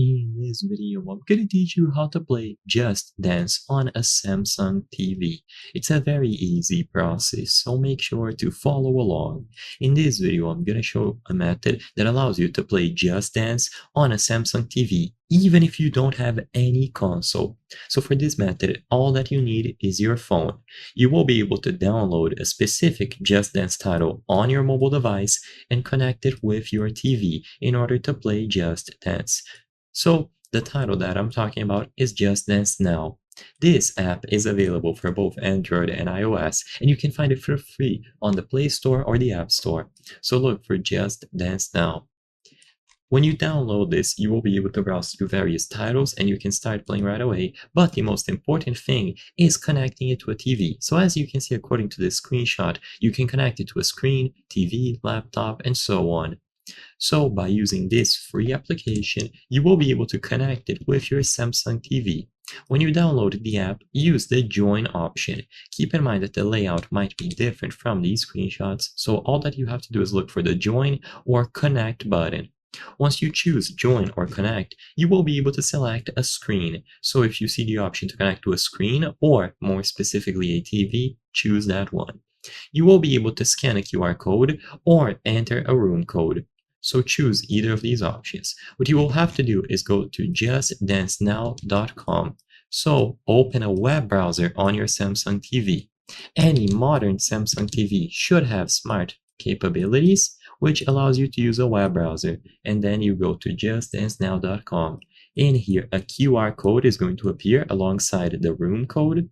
In this video, I'm going to teach you how to play Just Dance on a Samsung TV. It's a very easy process, so make sure to follow along. In this video, I'm going to show a method that allows you to play Just Dance on a Samsung TV, even if you don't have any console. So for this method, all that you need is your phone. You will be able to download a specific Just Dance title on your mobile device and connect it with your TV in order to play Just Dance. So the title that I'm talking about is Just Dance Now. This app is available for both Android and iOS, and you can find it for free on the Play Store or the App Store. So look for Just Dance Now. When you download this, you will be able to browse through various titles and you can start playing right away, but the most important thing is connecting it to a TV. So as you can see according to this screenshot, you can connect it to a screen, TV, laptop, and so on. So by using this free application, you will be able to connect it with your Samsung TV. When you download the app, use the join option. Keep in mind that the layout might be different from these screenshots, so all that you have to do is look for the join or connect button. Once you choose join or connect, you will be able to select a screen. So if you see the option to connect to a screen or more specifically a TV, choose that one. You will be able to scan a QR code or enter a room code. So choose either of these options. What you will have to do is go to justdancenow.com. So open a web browser on your Samsung TV. Any modern Samsung TV should have smart capabilities, which allows you to use a web browser. And then you go to justdancenow.com. In here, a QR code is going to appear alongside the room code,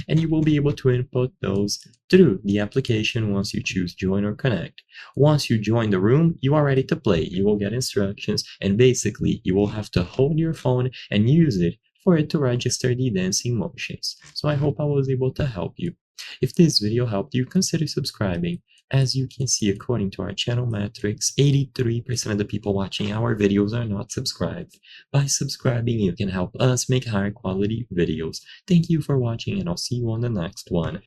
and you will be able to input those through the application once you choose join or connect. Once you join the room, you are ready to play. You will get instructions, and basically you will have to hold your phone and use it for it to register the dancing motions. So I hope I was able to help you. If this video helped you, consider subscribing. As you can see, according to our channel metrics, 83% of the people watching our videos are not subscribed. By subscribing, you can help us make higher quality videos. Thank you for watching, and I'll see you on the next one.